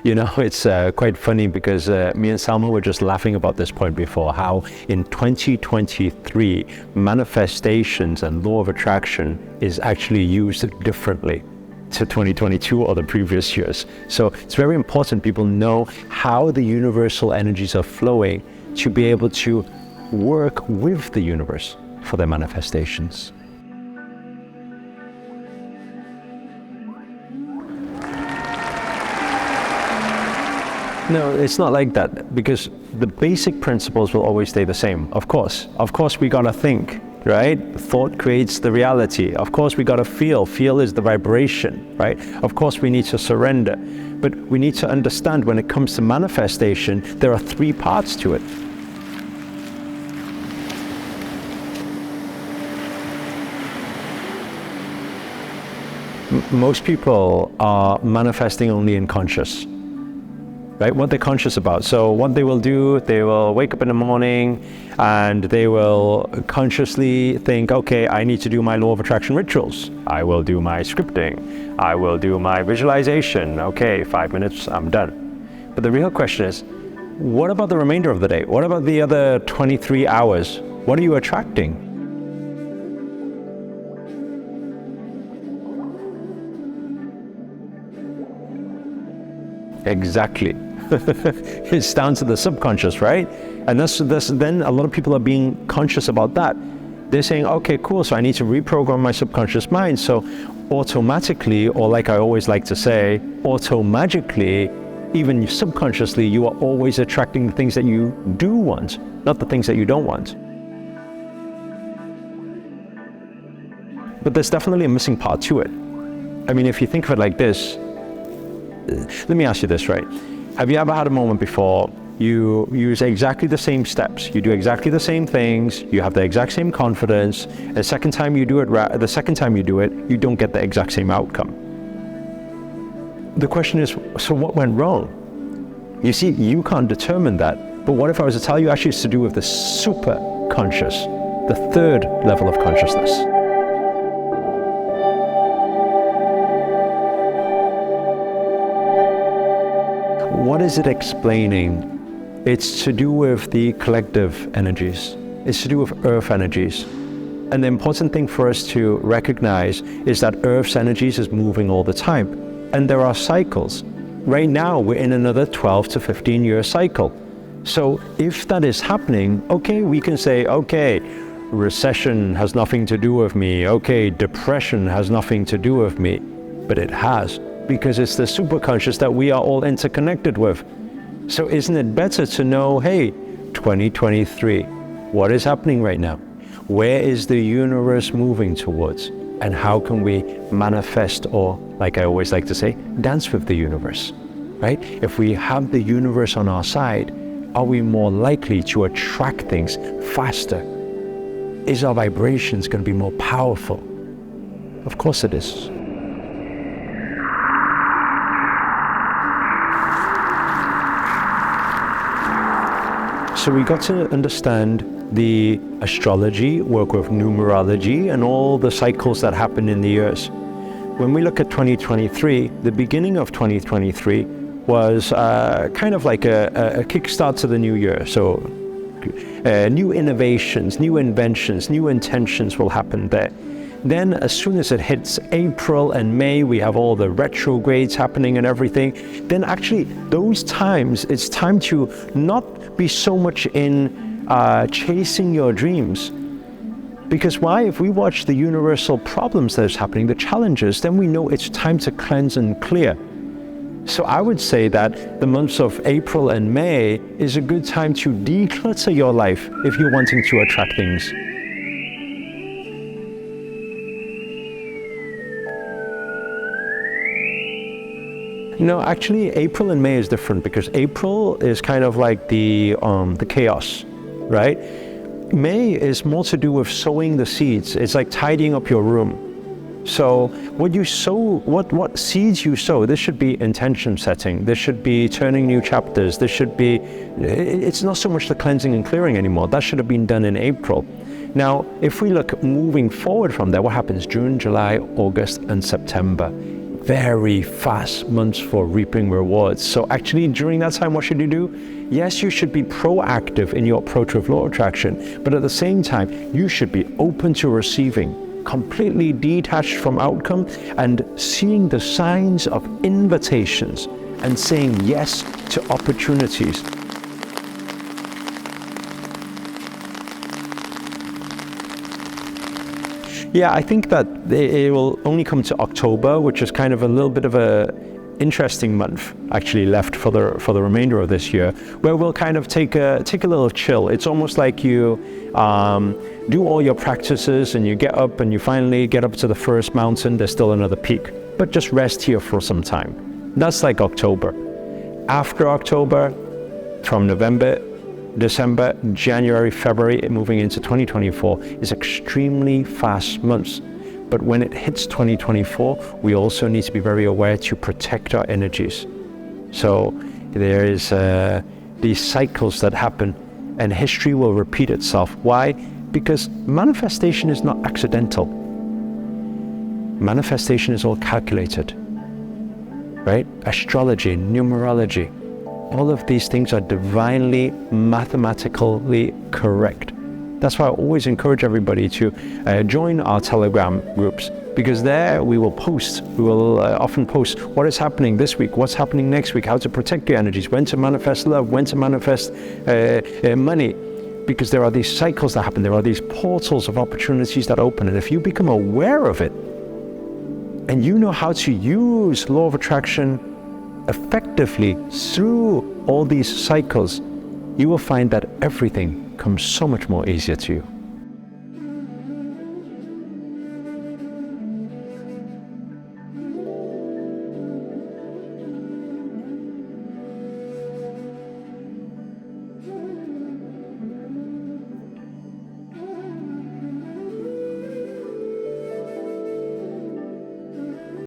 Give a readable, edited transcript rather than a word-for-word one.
It's quite funny because me and Salma were just laughing about this point before, how in 2023, manifestations and law of attraction is actually used differently to 2022 or the previous years. So it's very important people know how the universal energies are flowing to be able to work with the universe for their manifestations. No, it's not like that, because the basic principles will always stay the same. Of course we gotta think, right? Thought creates the reality. Of course we gotta feel is the vibration, right? Of course we need to surrender, but we need to understand when it comes to manifestation, there are 3 parts to it. Most people are manifesting only in conscious. Right, what they're conscious about. So what they will do, they will wake up in the morning and they will consciously think, okay, I need to do my law of attraction rituals. I will do my scripting. I will do my visualization. Okay, 5 minutes, I'm done. But the real question is, what about the remainder of the day? What about the other 23 hours? What are you attracting? Exactly. It's down to the subconscious, right? And that's then a lot of people are being conscious about that. They're saying, okay, cool, so I need to reprogram my subconscious mind. So automatically, or like I always like to say, auto-magically, even subconsciously, you are always attracting the things that you do want, not the things that you don't want. But there's definitely a missing part to it. I mean, if you think of it like this, let me ask you this, right? Have you ever had a moment before you use exactly the same steps, you do exactly the same things, you have the exact same confidence, and the second time you do it, you don't get the exact same outcome? The question is, so what went wrong? You see, you can't determine that, but what if I was to tell you actually it's to do with the superconscious, the 3rd level of consciousness? What is it explaining? It's to do with the collective energies. It's to do with earth energies. And the important thing for us to recognize is that earth's energies is moving all the time. And there are cycles. Right now, we're in another 12 to 15 year cycle. So if that is happening, okay, we can say, okay, recession has nothing to do with me. Okay, depression has nothing to do with me. But it has. Because it's the superconscious that we are all interconnected with. So isn't it better to know, hey, 2023, what is happening right now? Where is the universe moving towards? And how can we manifest, or like I always like to say, dance with the universe, right? If we have the universe on our side, are we more likely to attract things faster? Is our vibrations going to be more powerful? Of course it is. So we got to understand the astrology, work with numerology, and all the cycles that happen in the years. When we look at 2023, the beginning of 2023 was kind of like a kickstart to the new year. So new innovations, new inventions, new intentions will happen there. Then as soon as it hits April and May, we have all the retrogrades happening and everything. Then actually those times, it's time to not be so much in chasing your dreams. Because why? If we watch the universal problems that is happening, the challenges, then we know it's time to cleanse and clear. So I would say that the months of April and May is a good time to declutter your life if you're wanting to attract things. No, actually April and May is different, because April is kind of like the chaos, right? May is more to do with sowing the seeds. It's like tidying up your room. So what you sow, what seeds you sow, this should be intention setting. This should be turning new chapters. This should be, it's not so much the cleansing and clearing anymore. That should have been done in April. Now, if we look moving forward from there, what happens? June, July, August, and September. very fast months for reaping rewards. So actually during that time, what should you do? Yes, you should be proactive in your approach with law of attraction, but at the same time, you should be open to receiving, completely detached from outcome, and seeing the signs of invitations and saying yes to opportunities. Yeah, I think that it will only come to October, which is kind of a little bit of a interesting month actually left for the remainder of this year, where we'll kind of take a little chill. It's almost like you do all your practices and you get up and you finally get up to the first mountain. There's still another peak, but just rest here for some time. That's like October. After October, from November, December, January, February, moving into 2024 is extremely fast months. But when it hits 2024, we also need to be very aware to protect our energies. So there is these cycles that happen, and history will repeat itself. Why? Because manifestation is not accidental. Manifestation is all calculated, right? Astrology, numerology, all of these things are divinely, mathematically correct. That's why I always encourage everybody to join our Telegram groups, because there we will often post what is happening this week, what's happening next week, how to protect your energies, when to manifest love, when to manifest money, because there are these cycles that happen, there are these portals of opportunities that open, and if you become aware of it, and you know how to use law of attraction effectively through all these cycles, you will find that everything comes so much more easier to you.